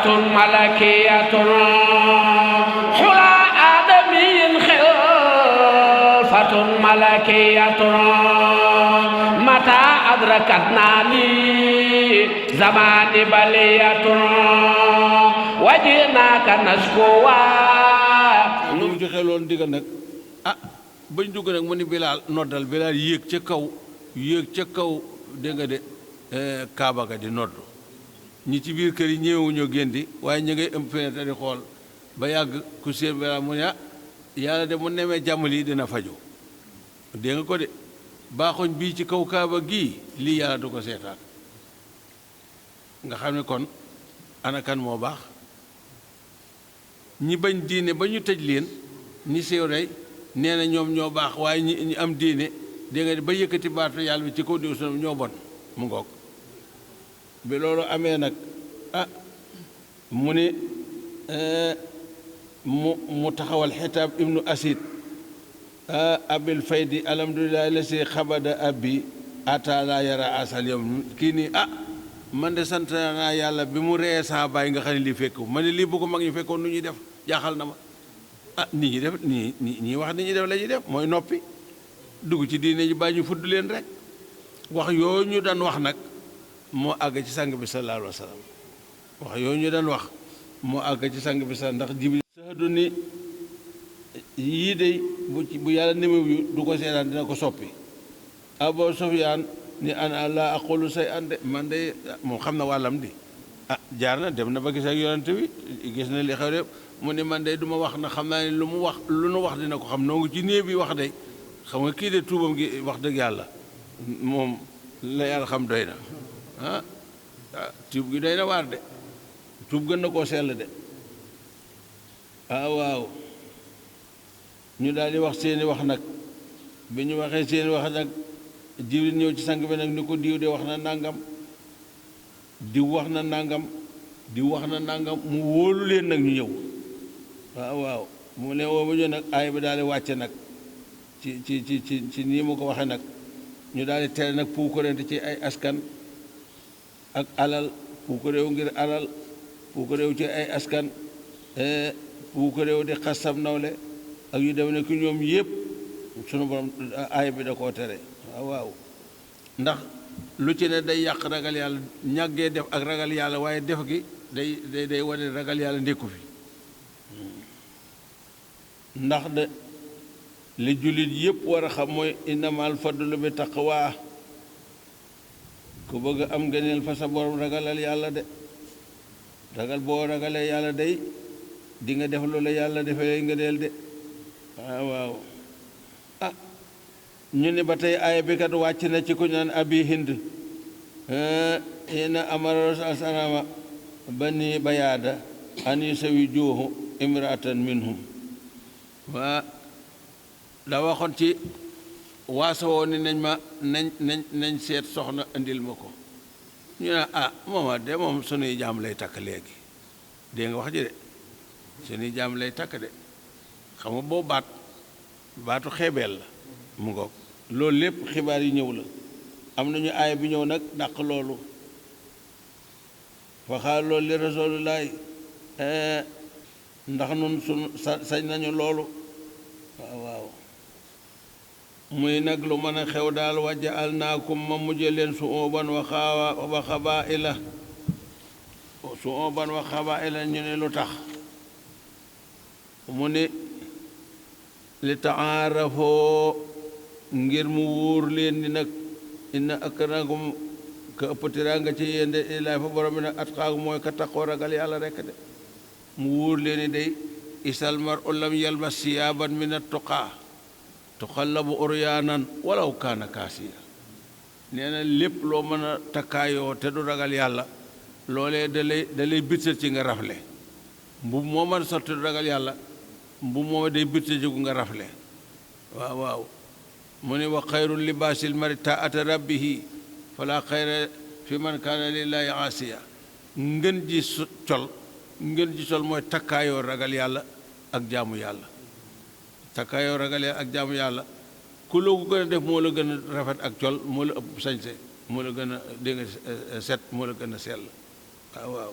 ملكية حلى آدمي خلفة ملكية متى أدركتنا لي زمان بلية وجئناك نشكوى ñu joxe loon ndigal nag bañ dugg nag mu ni Bilaal noddal Bilaal yéeg ca kaw dégg nga de Kaaba ga di nodd ñi ci biir kër yi ñëwuñoo génn waaye ñu ngay ëm fenêtre di xool ba yàgg ku seen Bilaal mu ne yàlla de mu nemee jàmm lii dina faju dégg nga ko de baaxoñ bii ci kaw Kaaba gii lii yàlla du ko seetaan nga xam ne kon ana kan moo baax ñi bañ diine ba ñu tëj leen ñi siiw rey nee na ñoom ñoo baax waaye ñi am diine dégg nga ba yëkkati baatu yàlla bi ci kaw diw son ñoo bon mu ngoog bi loolu amee nag mu ni mu taxawal Xitaab ibnu Asid abil faydi alhamdulillahi la si xabada abi atala yara asal yow kii nii man de sant naa yàlla bi mu reyee saa bàyyi nga xam ne lii fekk ma ne lii bu ko mag ñu fekkoon nu ñuy def jaaxal na ma nit ñi def ñi wax nit ñi def la ñuy def mooy noppi dugg ci diine ji bàyyi ñu fudd leen rek wax yooyu ñu daan wax nag moo àgg ci sang bi sallallahu alayhi wa sallam wax yooyu ñu daan wax moo àgg ci sang bi sa ndax Jibril sahadu ni yii de bu yàlla nemew yu du ko seetaan dina ko soppi Abu Sufyaan ni ana la aqulu say ande man de moom xam na wàllam di jaar na dem na ba gis ak yonent bi gis na li xew de mu ne man de du ma wax na xam naa ne lu mu wax lu nu wax dina ko xam noo ngi ci néeg bi wax de xam nga kii de tuubam gi wax dëgg yàlla moom la yàlla xam doy na tuub gi doy na waar de tuub gën na koo sell de waaw ñu daal di wax seeni wax nag bi ñu waxee seeni wax nag Jibril ñëw ci sang bi nag ni ko diw de wax na nangam diw wax na nangam diw wax na nangam mu wóolu leen nag ñu ñëw waaw mu ne woo ba ñu nag aay bi daal di wàcce nag ci nii mu ko waxee nag ñu daal di tere nag puukarante ci ay askan ak alal puukaréew ngir alal puukaréew ci ay askan puukaréew di xasam nawle ak yu dem ne ki ñoom yëpp sunu borom aay bi da koo tere waaw ndax lu ci ne day yàq ragal yàlla ñàggee def ak ragal yàlla waaye def gi day wane ragal yàlla ndékku fi ndax de li jullit yëpp war a xam mooy innamal fadlu bi taqwa ku bëgg am ngëneel fa sa borom ragalal yàlla de ragal boo ragalee yàlla day di nga def loolu yàlla defee ngëneel de waaw ñu ne ba tey aaya bi kat wàcc na ci ku naan abi hind ina amara rasul salama bani bayaada an yusawijuhu imraatan minhum waa da waxoon ci waaso woo ni nañ seet soxna indil ma ko ñu ne mooma de moom sunuy jaam lay takk léegi dégg nga wax ji de sunuy jaam lay takk de xam nga boo baatu xeebeel la mu ngoog loolu lépp xibaar yi ñëw la am nañu aaya bi ñëw nag dàq loolu waxaa loolu li rasulullahi ndax nun sunu sañ nañu loolu waaw muy nag lu mën a xew daal wàjja al naakum ma mujje leen su oban wa xabaa'ila ñu ne lu tax mu ne li taarafoo ngir mu wóor leen ni nag inna akramakum ka ëpp teraanga ci yéen de ilaahi fa borom bi nag atqaakum mooy ka taqoo ragal yàlla rekk de mu wóor leen ni day isal mar'u lam yalbas siyaaban min at-tuqaa tuxallabu uryaanan walaw kaana kaasiya nee na lépp loo mën a takkaayoo te du ragal yàlla loolee da lay bittal ci nga rafle mbub moo mën a sotti du ragal yàlla mbub mooma day bittal ci nga rafle waaw mu ne wa xayru libaasil mari taata rabbihi fala xayra fi man kaana lillahi aasiya ngën ji sol mooy takkaayoo ragal yàlla ak jaamu yàlla takkaayoo ragal yàlla ak jaamu yàlla ku loo ko gën a def moo la gën a rafet ak col moo la ëpp sañse moo la gën a dégg nga set moo la gën a sell waaw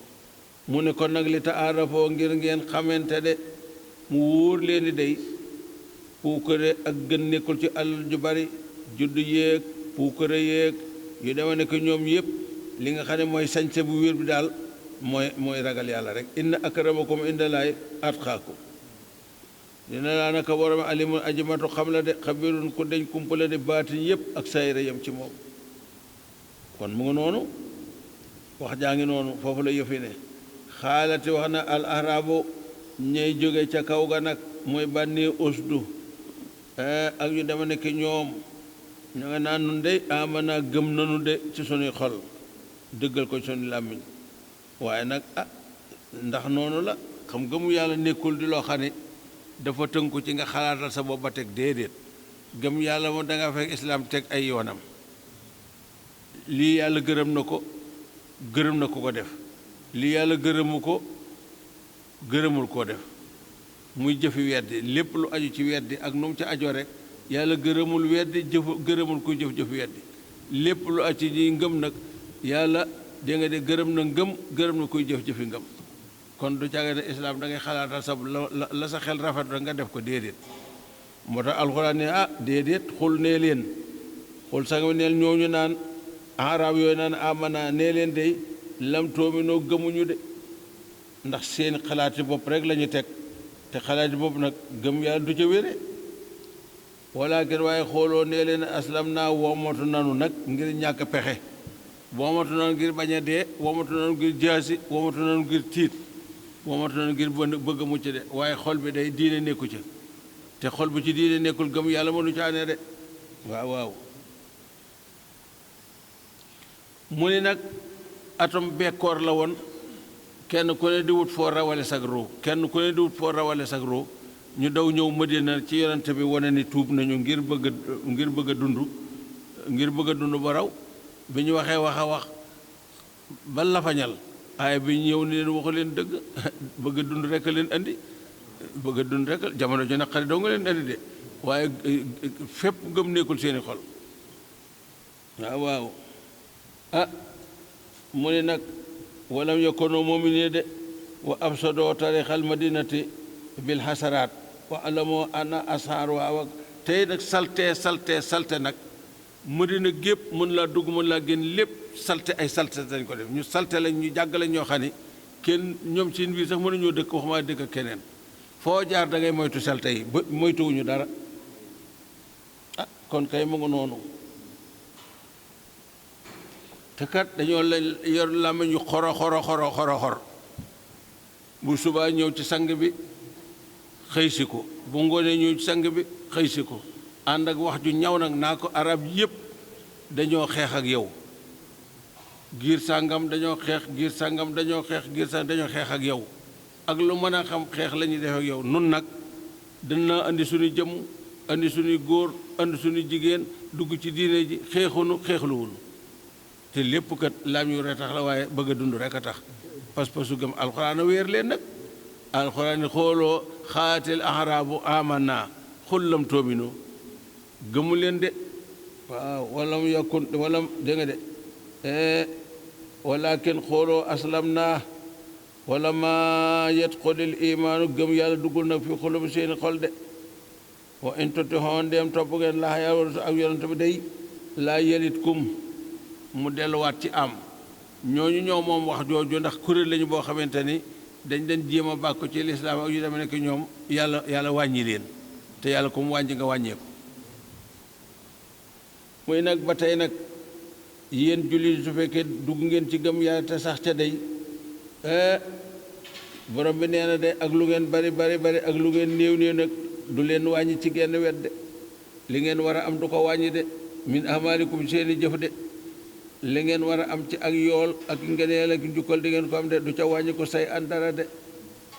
mu ne kon nag li taarafoo ngir ngeen xamante de mu wóor leen di day puukare ak gën nekkul ci alal ju bari juddu yéeg puukare yéeg yu dema ne ko ñoom yëpp li nga xam ne mooy sañse bu wér bi daal mooy ragal yàlla rek inna akramakum indallahi atqaakum dina laa naka borom alimun ajimatu xam la de xabirun ku deñ kumpala de baatin yëpp ak sayra yam ci moom kon mu ngi noonu wax jaa ngi noonu foofu la yëfi ne xaalati wax na al arabu ñay jóge ca kaw ga nag mooy bànnee usdu ak yu dema nekk ñoom ñu nga naan nun de amana gëm nanu de ci sunuy xol dëggal ko sunu làmmiñ waaye nag ndax noonu la xam gëmu yàlla nekkul di loo xam ne dafa tënku ci nga xalaatal sa bopp ba teg déedéet gëm yàlla moom da nga fekk islaam teg ay yoonam lii yàlla gërëm na ko ko def lii yàlla gërëmu ko gërëmul koo def muy jëfi weddi lépp lu aju ci weddi ak nu mu ca ajoo rek yàlla gërëmul weddi gërëmul kuy jëf-jëfi weddi lépp lu aju ci ngëm nag yàlla dégg nga de gërëm na ngëm gërëm na kuy jëf-jëfi ngëm kon du caaga ne islaam da ngay xalaatal sa la sa xel rafet rek nga def ko déedéet moo tax alxuraan ne déedéet xul nee leen xul sax nga neel ñooñu naan arab yooyu naan amana nee leen day lam toominoo gëmuñu de ndax seen xalaati bopp rek la ñu teg te xalaati bopp nag gëm yàlla du ca wére walakin waaye xooloo nee leen aslam naa woomatu nanu nag ngir ñàkk pexe woomatu nanu ngir bañ a dee woomatu nanu ngir jaasi woomatu nanu ngir tiit woomatu nanu ngir bëgg a mucc de waaye xol bi day diine nekku ca te xol bu ci diine nekkul gëm yàlla mënu caane de waaw mu ni nag atom bekkoor la woon kenn ku ne di wut foo rawale sag ruu kenn ku ne di wut foo rawale sag ruu ñu daw ñëw Madina ci yonente bi wane ni tuub nañu ngir bëgg a dund ba raw bi ñu waxee wax ba lafañal waaye bi ñu ñëw ni leen waxu leen dëgg bëgg a dund rek leen andi bëgg a dund rek jamono ju naqari doo nga leen andi de waaye fépp gëm nekkul seeni xol waaw mu ne nag walam yakunu mu'minin de wa afsadoo tarixal madinati bil xasaraat wa alamoo ana ashaar waaw tey nag salte nag Madina gépp mën laa dugg mën laa génn lépp salte ay salte dañ ko def ñu salte lañ ñu jàgg lañ ñoo xam ne kenn ñoom seen biir sax mënuñoo dëkk waxuma dëkk ak keneen foo jaar da ngay moytu salte yi ba moytuwuñu dara kon kay mu ngi noonu te kat dañoo la yor làmmiñ yu xor bu subaa ñëw ci sang bi xëy si ko bu ngoonee ñëw ci sang bi xëy si ko ànd ak wax ju ñaw nag naa ko arab yépp dañoo xeex ak yow giir sàngam dañoo xeex giir sàngam dañoo xeex giir sàngam dañoo xeex ak yow ak lu mën a xam xeex la ñuy def ak yow nun nag dina andi suñu jëmm andi suñuy góor andi suñu jigéen dugg ci diine ji xeexluwunu te lépp kat laam yu rek tax la waaye bëgg a dund rek a tax pas-pasu gëm alxuraan a wéer leen nag alxuraan ni xooloo xaatil ahrabu amanna xul lam toomino gëmu leen de waaw walam yakun walam dégg nga de walakin xooloo aslam naa wala ma yadxulil imaanu gëm yàlla duggul nag fi xolum seeni xol de wa in tutixoon dem topp ngeen laa yàlla ak yonent bi day laa yelit kum mu delluwaat ci am ñooñu ñoo moom wax jooju ndax kuréel lañu boo xamante ni dañ leen jéem a bàkku ci lislaam ak yu demee nekk ñoom yàlla wàññi leen te yàlla ko mu wàññi nga wàññeeku muy nag ba tey nag yéen jullit su fekkee dugg ngeen ci gëm yàlla te sax ca day borom bi nee na de ak lu ngeen bari ak lu ngeen néew nag du leen wàññi ci genn wet de li ngeen war a am du ko wàññi de min amalikum seeni jëf de li ngeen war a am ci ak yool ak ngeneel ak njukkal di ngeen ko am de du ca wàññi ko say an dara de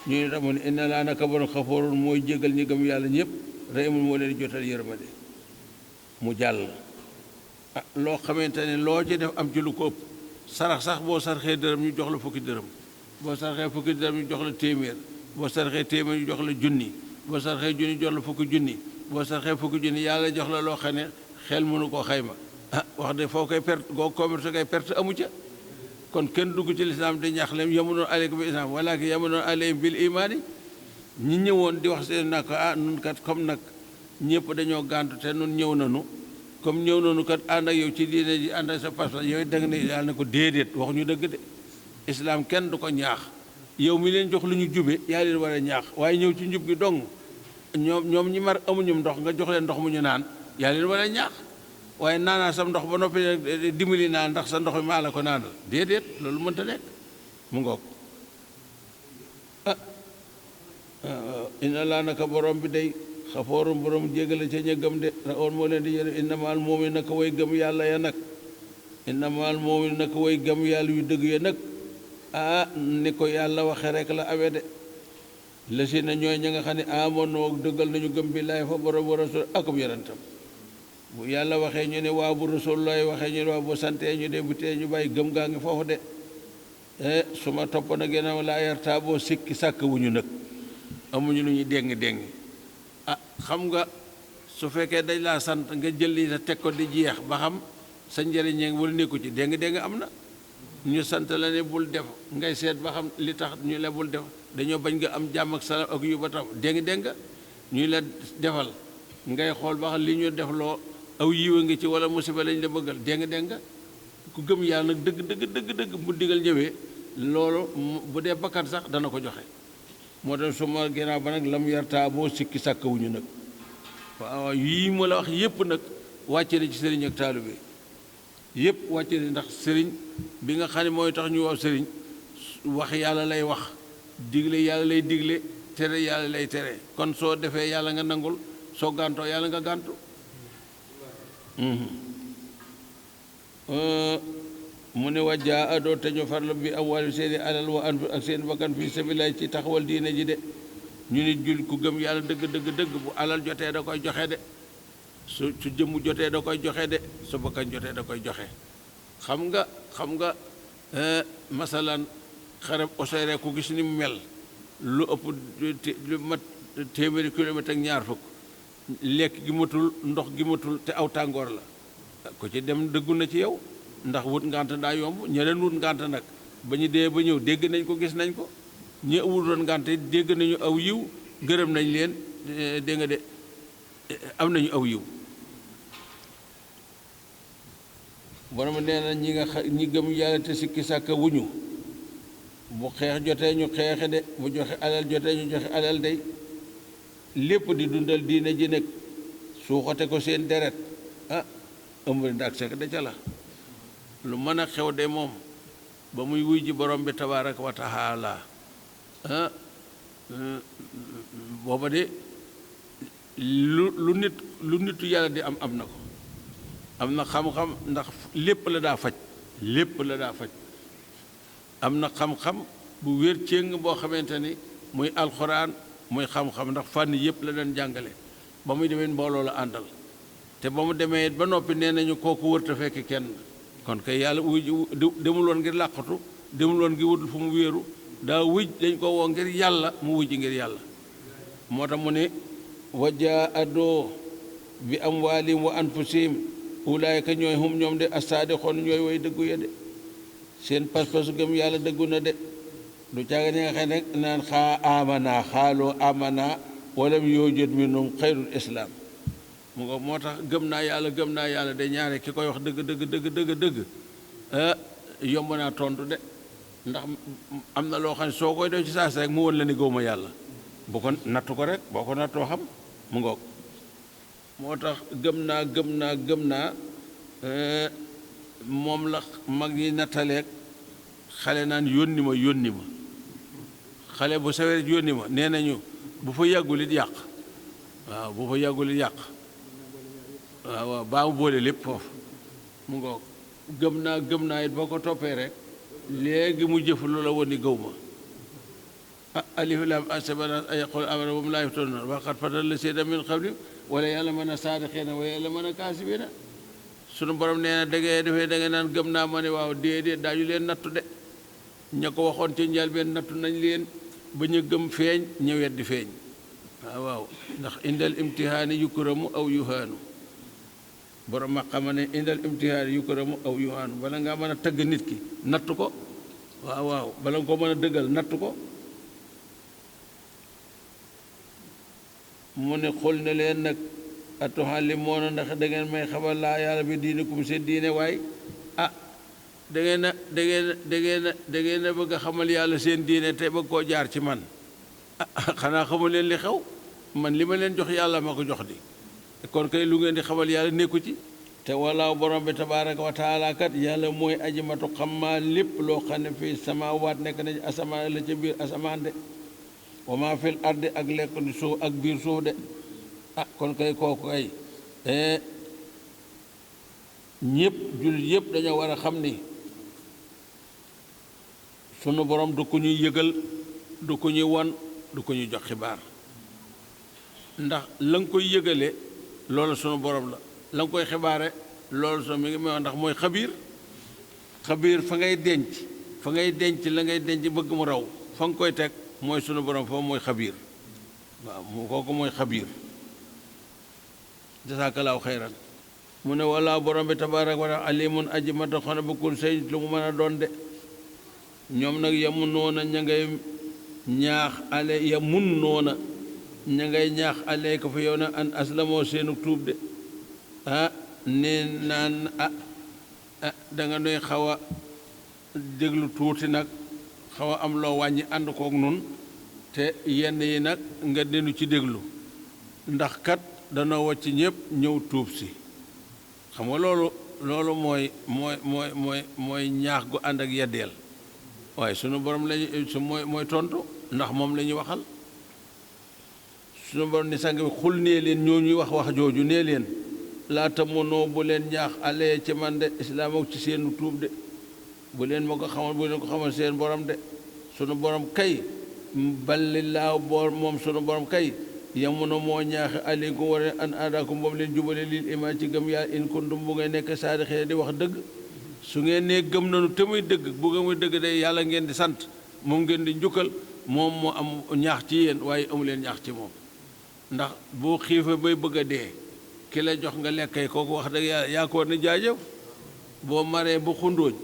ñu ne tamoon inna laa naka borom xafoorun mooy jégal ñi gëm yàlla ñëpp rahimun moo leen jotal yërmande mu jàll loo xamante ne loo ci def am ci lu ko ëpp sarax sax boo sarxee dërëm ñu jox la fukki dërëm boo sarxee fukki dërëm ñu jox la téeméer boo sarxee téeméer ñu jox la junni boo sarxee junni jox la fukki junni boo sarxee fukki junni yàlla jox la loo xam ne xel mënu koo xayma wax de foo koy perte goo commerce koy perte amu ca kon kenn dugg ci lislaam di ñax leen yamunoon aleykum bil islaam walakin yamunoon aleyhim bil imaani ñi ñëwoon di wax seen nag nun kat comme nag ñëpp dañoo gàntu te nun ñëw nanu comme ñëw nanu kat ànd ak yow ci diine ji ànd ak sa pas-pas yooyu da nga ne yàlla na ko déedéet wax ñu dëgg de islaam kenn du ko ñaax yow mi leen jox lu ñu jube yaa leen war a ñaax waaye ñëw ci njub gi dong ñoom ñi mar amuñu ndox nga jox leen ndox mu ñu naan yaa leen war a ñaax waaye naanaa sam ndox ba noppi dimbali naa ndax sa ndox mi maa la ko naanal déedéet loolu mënta nekk mu ngoog inna laa naka borom bi day xafoorum borom jégale ca ña gëm de raoon moo leen di yërëm innamaal moomin naka way gëm yàlla ya nag innamaal moomin naka way gëm yàlla yu dëgg ya nag ni ko yàlla waxe rek la amee de la si na ñooy ña nga xam ne amonoo dëggal nañu gëm billaahi fa borom wa rasul akub yonentam bu yàlla waxee ñu ne waaw bu rasul looy waxee ñu ne waaw bu santee ñu de bu tee ñu bàyyi gëm gaa ngi foofu de su ma topp na gannaaw laa yartaa boo sikki sàkk wuñu nag amuñu lu ñuy déng xam nga su fekkee dañ laa sant nga jël li sa teg ko di jeex ba xam sa njëriñ ñee wala nekku ci déng am na ñu sant la ne bul def ngay seet ba xam li tax ñu la bul def dañoo bañ nga am jàmm ak salaam ak yu ba tax déng ñuy la defal ngay xool ba xam li ñu def loo aw yiwa ngi ci wala musiba lañ la bëggal déng ku gëm yàlla nag dëgg bu digal ñëwee loolu bu dee bakkan sax dana ko joxe moo tax suma ginnaaw ba nag lam yartaa boo sikki sàkkawuñu nag waaw yii ma la wax yépp nag wàcce na ci sëriñ ak taalibe yépp wàcce na ndax sëriñ bi nga xam ne mooy tax ñu wax sëriñ wax yàlla lay wax digle yàlla lay digle tere yàlla lay tere kon soo defee yàlla nga nangul soo gàntoo yàlla nga gàntu mu ne wajjaa adoo te ñu farlu bi amwaali seeni alal wa anfus ak seen bakkan fii sabilillahi ci taxawal diine ji de ñu nit jul ku gëm yàlla dëgg bu alal jotee da koy joxe de su jëmm jotee da koy joxe de su bakkan jotee da koy joxe xam nga masalan xarab osere ku gis ni mu mel lu ëpp lu mat téeméeri kilomètre ak ñaar fukk lekk gi matul ndox gi matul te aw tàngoor la ku ci dem dëggu na ci yow ndax wut ngànt daa yomb ñeneen wut ngànt nag ba ñu dee ba ñëw dégg nañ ko gis nañ ko ñi wutoon ngànt dégg nañu aw yiw gërëm nañ leen dégg nga de am nañu aw yiw borom nee na ñi gëm yàlla te sikki sàkka wuñu bu xeex jotee ñu xeexe de bu joxe alal jotee ñu joxe alal day lépp di dundal diine ji nekk suuxate ko seen deret ëmb ndax sekk da ca la lu mën a xew de moom ba muy wuy ji borom bi tabaaraka wa taala booba de lu nitu yàlla di am na ko am na xam-xam ndax lépp la daa faj am na xam-xam bu wér céng boo xamante ni muy alxuraan muy xam-xam ndax fànn yépp la doon jàngale ba muy demee mbooloo la àndal te ba mu demee ba noppi nee nañu kooku wërta fekk kenn kon kay yàlla demul woon ngir làqatu demul woon ngir wutul fu mu wéeru daa wuj dañ ko woo ngir yàlla mu wujj ngir yàlla moo tax mu ne wajaa adoo bi amwaalihim wa anfusihim ulaayka ñooy hum ñoom de as-saadiqoon ñooy way dëggu ya de seen pas-pasu gëm yàlla dëggu na de du caaga ñi nga xam ne naan xaaloo amana walam yoojot minhum xayrul islaam mu nga moo tax gëm naa yàlla de ñaare ki koy wax dëgg yomb naa tontu de ndax am na loo xam ne soo koy def ci saas rek mu won la ni gëwma yàlla bu ko nattu ko rek boo ko nattoo xam mu ngoog moo tax gëm naa moom la mag ñi nattaleeg xale naan yónni ma xale bu sawee yónni ma nee nañu bu fa yàggul it yàq waaw baa mu boole lépp foofu mu ngoog gëm naa it boo ko toppee rek léegi mu jëf loola woon ni gëw ma alif lam asabana ay yaqul amana wa hum laa yaftanuun wa qad fatana llaziina min qablihim wala yàlla mën a saadiqiina wa yàlla mën a kaasibiina sunu borom nee na da ngay naan gëm naa ma ne waaw déedéet daañu leen nattu de ña ko waxoon ci njëlbeen nattu nañ leen ba ñu gëm feeñ ña weddi feeñ waaw ndax indal imtihaani yukramu aw yuhaanu borom ma xama ne indal imtihaani yukramu aw yuhaanu bala ngaa mën a tagg nit ki nattu ko waaw waaw bala nga ko mën a dëggal natt ko mu ne xul ne leen nag atuhallimuuna ndax da ngeen may xamal laa yàlla bi diinikum seen diine waay ah da ngeen a bëgg a xamal yàlla seen diine te bëgg koo jaar ci man ah xanaa xamul leen li xew man li ma leen jox yàlla ma ko jox di kon kay lu ngeen di xamal yàlla nekku ci te walaaw borom bi tabaaraka wa taala kat yàlla mooy aji matu xam maa lépp loo xam ne fii samaawaat nekk na ci asamaan la ca biir asamaan de wa maa fil ardi ak lekk di suuf ak biir suuf de ah kon kay kooku kay ñëpp jullit yëpp dañoo war a xam ni sunu borom du ko ñuy yëgal du ko ñuy won du ko ñuy jox xibaar ndax la nga koy yëgale loolu sunu borom la nga koy xibaare loolu sunu mi ngi may wax ndax mooy xabiir fa ngay denc la ngay denc bëgg mu raw fa nga koy teg mooy sunu borom foofu mooy xabiir waaw kooku mooy xabiir jasaakalaahu xayran mu ne walla borom bi tabaaraka wa taala alimun aji mata xona bëkkul sëy lu mu mën a doon de ñoom nag yamun noona ña ngay ñaax ale yamun noona ña ngay ñaax ale ko fa yow nag an aslamoo seenu tuub de ne naan da nga nuy xaw a déglu tuuti nag xaw a am loo wàññi ànd kook nun te yenn yi nag nga denu ci déglu ndax kat danoo wàcc ñëpp ñëw tuub si xam nga loolu mooy ñaax gu ànd ak yeddeel waaye sunu borom lañu su mooy tontu ndax moom la ñuy waxal sunu borom ni sang bi xul nee leen ñoo ñuy wax jooju nee leen laata mënoo bu leen ñaax alee ci man de islaam ak ci seenu tuub de bu leen ko xamal seen borom de sunu borom kay ballilaaw moom sunu borom kay yamuno moo ñaaxe aleykum war an aadaakum boobu leen jubale lil iman ci gëm yàlla in kuntum bu ngay nekk saadixee di wax dëgg su ngeen nee gëm nañu te muy dëgg bu nga muy dëgg day yàlla ngeen di sant moom ngeen di njukkal moom moo am ñaax ci yéen waaye amu leen ñaax ci moom ndax boo xiifa bay bëgg a dee ki la jox nga lekkay kooku wax dëgg yàlla yaa ko war ni jaajëf boo maree bu xundóoj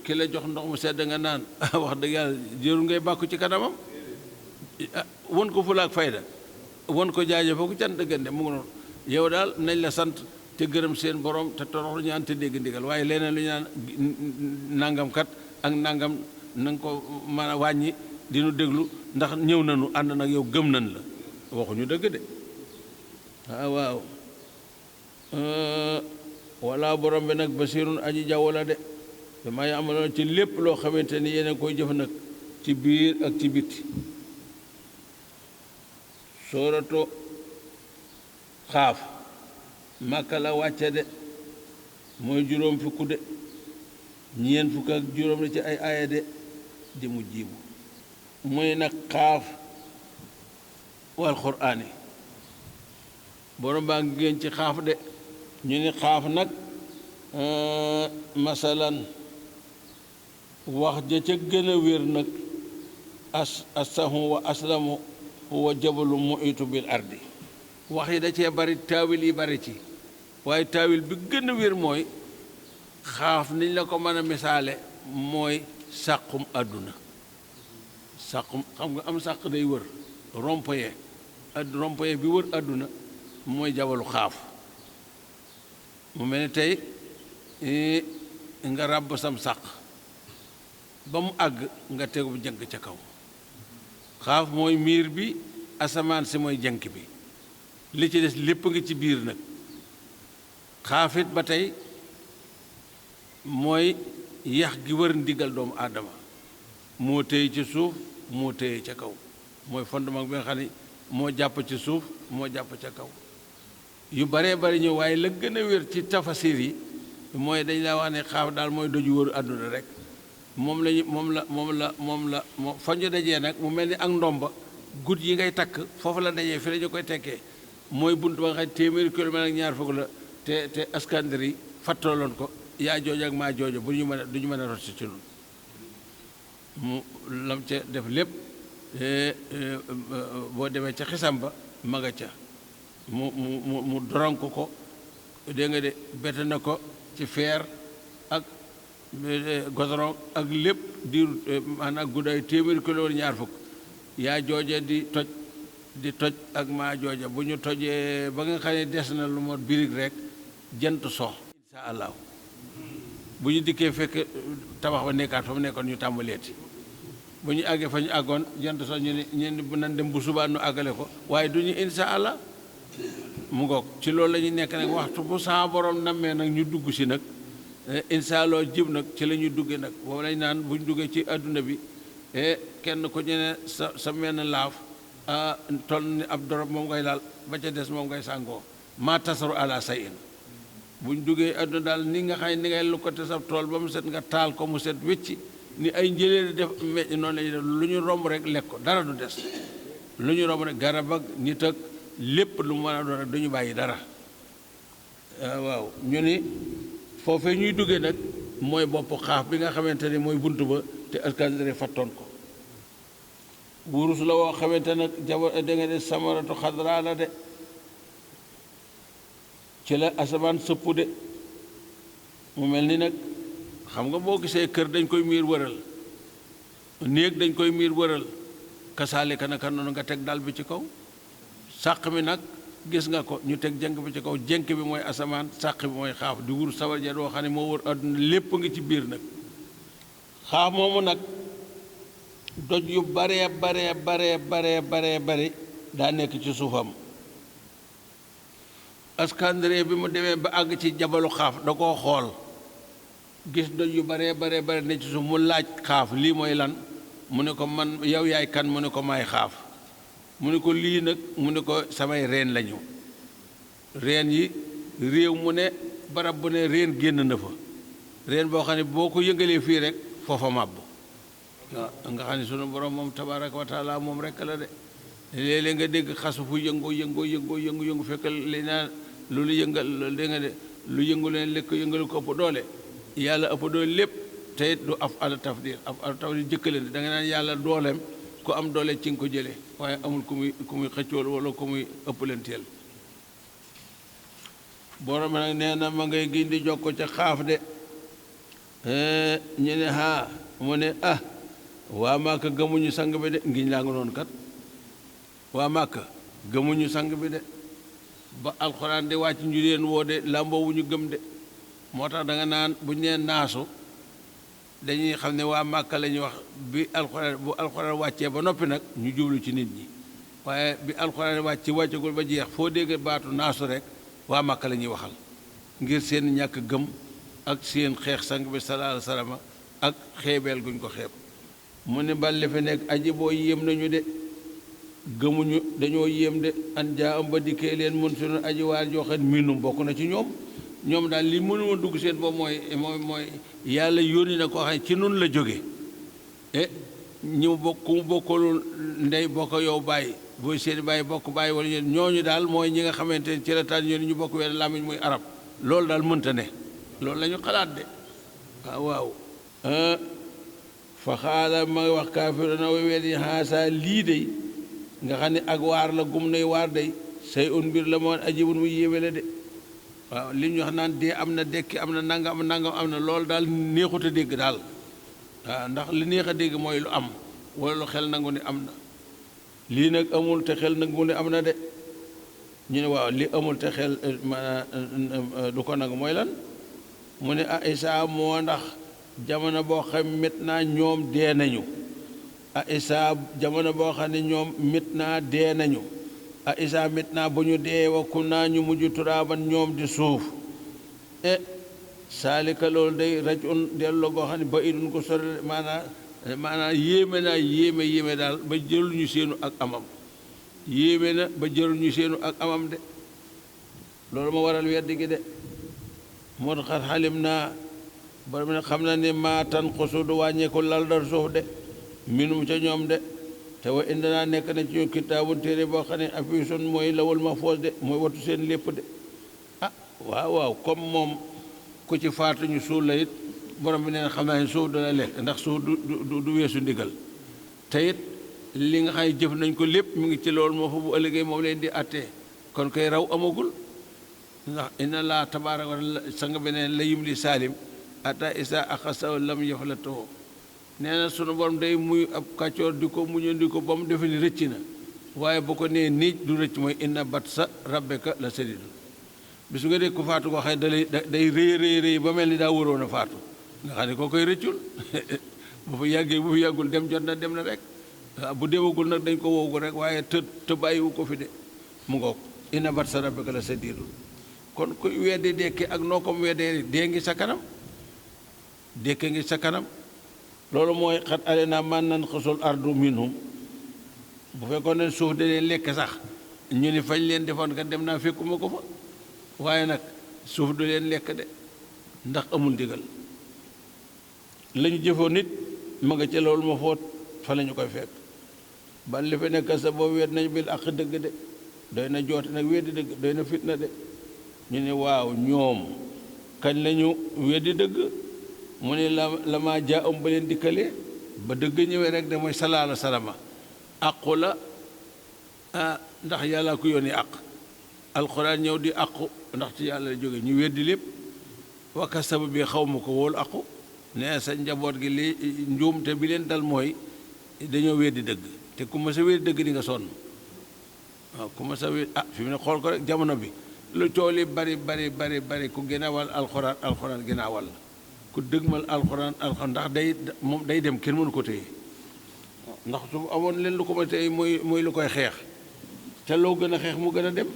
ki la jox ndox mu sedd nga naan wax dëgg yàlla jërul ngay bàkku ci kanamam won ko fulaak fayda won ko jaajëfoo ko can dëggante mu ngi noonu yow daal nañ la sant te gërëm seen borom te toroxlu ñaan te dégg ndigal waaye leneen lu ñu naan nangam kat ak nangam na nga ko mën a wàññi dinu déglu ndax ñëw nañu ànd nag yow gëm nañ la waxuñu dëgg de waaw walla borom bi nag basirun aji jaww la de dama amaloon ci lépp loo xamante ni yéen a koy jëf nag ci biir ak ci bitti sóoratu xaaf Makka la wàcce de mooy juróom fukk de ñeent fukk ak juróom la ci ay aaya de di mu jiibu muy nag xaaf wal quraani borom baa ngi génn ci xaaf de ñu ni xaaf nag masalan wax ja ca gën a wér nag asahu wa aslamu huwa jabalu muitu bil ardi wax yi da cee bari taawil yi bari ci waaye taawil bi gën a wér mooy xaaf niñ la ko mën a misaale mooy sàqum àdduna sàqum xam nga am sàq day wër rond-point bi wër àdduna mooy jabalu xaaf mu mel ni tey nga ràbb sam sàq ba mu àgg nga tegu jënk ca kaw xaaf mooy miir bi asamaan si mooy jënk bi li ci des lépp nga ci biir nag xaafit ba tey mooy yax gi wër ndigal doomu aadama moo téye ci suuf moo téye ca kaw mooy fondement bi nga xam ne moo jàpp ci suuf moo jàpp ca kaw yu baree bari ñëw waaye la gën a wér ci tafasir yi mooy dañ laa wax ne xaaf daal mooy doju wëru àdduna rek moom la fa ñu dajee nag mu mel ni ak ndomba gut yi ngay takk foofu la dajee fi la ñu koy tekkee mooy bunt ba nga xam téeméeri kilomètre ak ñaar fukk la te Iskandari fattaloon ko yaa jooju ak maa jooju bu ñu mën a du ñu mën a rot si ci noonu mu lam ca def lépp boo demee ca xisam ba ma nga ca mu doron ko dégg nga de bett na ko ci feer ak goudron ak lépp diiru maanaam guddaay téeméeri kilo wala ñaar fukk yaa jooje di toj ak maa jooja bu ñu tojee ba nga xam ne des na lu mot birig rek jant sox insha allahu bu ñu dikkee fekk tabax ba nekkaat fa mu nekkoon ñu tàmbaleeti bu ñu àggee fa ñu àggoon jant sox ñu ne bu nan dem bu subaa nu àggale ko waaye du ñu insha allah mu ngoog ci loolu la ñu nekk nag waxtu bu saa borom nammee nag ñu dugg si nag insha allah jib nag ci la ñuy duggee nag boobu lañ naan bu ñu duggee ci adduna bi kenn ku ñu ne sa menn laaf toll ni ab dorob moom ngay laal ba ca des moom ngay sàngoo maa tasaru ala sayin bu ñu duggee adduna daal ni nga xam ne ni ngay lukkate sa tool ba mu set nga taal ko mu set wécci ni ay njëlee def meññ noonu la ñuy def lu ñu romb rek lekk ko dara du des lu ñu romb rek garab ak nit ak lépp lu mu mën a doon rek du ñu bàyyi dara waaw ñu ni foofee ñuy duggee nag mooy bopp xaaf bi nga xamante ni mooy bunt ba te Iskandariya fattoon ko wurus la woo xamante nag jabar da nga de samaratu xadra la de ci la asamaan sëpp de mu mel ni nag xam nga boo gisee kër dañ koy miir wëral néeg dañ koy miir wëral kasaalika naka noonu nga teg dal bi ci kaw sàq mi nag gis nga ko ñu teg jënk bi ci kaw jënk bi mooy asamaan sàq bi mooy xaaf di wur sabar ja doo xam ne moo wër àdduna lépp ngi ci biir nag xaaf moomu nag doj yu baree bare daa nekk ci suufam Iskandariya bi mu demee ba àgg ci jabalu xaaf da koo xool gis doj yu bare ne ci suuf mu laaj xaaf lii mooy lan mu ne ko man yow yaay kan mu ne ko maay xaaf mu ne ko lii nag mu ne ko samay reen lañu reen yi réew mu ne barab bu ne reen génn na fa reen boo xam ne boo ko yëngalee fii rek foofa màbb waaw nga xam ne sunu borom moom tabaaraka wa taala moom rek la de léeg-léeg nga dégg xasu fu yëngu fekk li naan loolu yëngal dégg nga de lu yëngu leen lekk yëngal ko ëpp doole yàlla ëpp doole lépp te du af ala tafdil jëkkaleen da nga naan yàlla dooleem ku am doole ci nga ko jëlee waaye amul ku muy xëccool wala ku muy ëppalanteel borom nag nee na ma ngay giñ di jokko ca xaaf de ñu ne mu ne waa Màkka gëmuñu sang bi de ngiñ laa nga noonu kat waa Màkka gëmuñu sang bi de ba alxuraan de wàcc ñu leen woo de làmboowuñu gëm de moo tax da nga naan bu ñu nee naasu dañuy xam ne waa Màkka la ñuy wax bu alxuraan wàccee ba noppi nag ñu jublu ci nit ñi waaye bi alxuraan wàccagul ba jeex foo dégg baatu naasu rek waa Màkka la ñuy waxal ngir seen ñàkk gëm ak seen xeex sang bi sallallahu alayhi wa sallam ak xeebeel guñ ko xeeb mu ne bal fi nekk aji boo yéem nañu de gëmuñu dañoo yéem de an jaa am ba dikkee leen mun sunu aji waar joxe minum bokk na ci ñoom daal li mënuma dugg seen boobu mooy yàlla yónni na koo xam ne ci nun la jóge ñu bokk ku mu bokkalul ndey bokk yow bàyyi booy seen bàyyi bokk bàyyi wala ñooñu daal mooy ñi nga xamante ne ci la tànn ñu bokk wenn làmmiñ muy arab loolu daal mënta ne loolu la ñu xalaat de waaw fa xaala ma wax kaafiruna way weddi xaasa lii day nga xam ne ak waar la gum nay waar day say un mbir la moon ajibun mu yéeme la de waaw li ñu wax naan dee am na dekki am na nangam am na loolu daal neexut a dégg daal waaw ndax li neex a dégg mooy lu am wala lu xel nangu ni am na lii nag amul te xel nangu ni am na de ñu ne waaw li amul te xel du ko nangu mooy lan mu ne Isaa moo ndax jamono boo xam met naa ñoom dee nañu Isaa jamono boo xam ne ñoom met naa dee nañu Isaa met naa bu ñu dee wa ku naa ñu mujj turaaban ñoom di suuf saalika loolu day raj un delloo goo xam ne ba idun ko sore maanaa yéeme naa yéeme daal ba jëluñu seenu ak amam yéeme na ba jëluñu seenu ak amam de loolu ma waral weddi gi de moo tax xat xalim naa ba mu ne xam na ne maa tan xusu du wàññeeku lal dar suuf de minum ca ñoom de te wa indanaa nekk na ci ñu kitaabun téere boo xam ne afisun mooy lawul mahfuus de mooy wattu seen lépp de waaw comme moom ku ci faatu ñu suul la it borom bi nee na xam naa ne suuf dana lekk ndax suuf du weesu ndigal te it li nga xam ne jëf nañ ko lépp mu ngi ci loolu moo fa bu ëllëgee moom leen di attee kon koy raw amagul ndax inna laa tabaaraka sang beneen la yim li saalim ata isa axasaw lam yaflatoo nee na sunu borom day muy ab kàccoor di ko muñandi ko ba mu defe ni rëcc na waaye bu ko nee niij du rëcc mooy inna bat sa rabbeka la sadidu bis nga dégg ku faatu ko xëy day rëy ba mel ni daa waroon a faatu nga xam ne koo koy rëccul bu fa yàggee bu fa yàggul dem jot na dem na rek waaw bu demagul nag dañ ko woowu rek waaye te bàyyiwu ko fi de mu ngoog inna bat sa rabbeka la sadidu kon ku weddi dekke ak noo ko weddee dee ngi sa kanam dekke ngi sa kanam loolu mooy xat ale naa man nan xasul ardu minhum bu fekkoon ne suuf da leen lekk sax ñu ni fañ leen defoon ka dem naa fekkuma ko fa waaye nag suuf du leen lekk de ndax amul ndigal lañu jëfoon nit ma nga ca loolu ma foot fa la ñu koy fekk ban li fi nekk sa boobu wet nañu bil ak dëgg de doy na joote nag weddi dëgg doy na fitna de ñu ne waaw ñoom kañ lañu weddi dëgg mu ne la maa jaa am ba leen dikkalee ba dëgg ñëwee rek de mooy salaala salama àqu la ndax yàlla ko yónni àq alxuraan ñëw di àqu ndax ci yàlla la jóge ñu weddi lépp wakka saba bi xaw ma ko wóolu àqu nee sa njaboot gi li njuumte bi leen dal mooy dañoo weddi dëgg te ku ma sa weddi dëgg di nga sonn waaw ku ma sa weddi fi mu ne xool ko rek jamono bi lu coow li bari ku ginnaawal alxuraan ginnaawal la ku dëgmal alxuraan ndax moom day dem kenn mënu ko téye ndax su amoon leen lu ko ma téye mooy lu koy xeex te loo gën a xeex mu gën a dem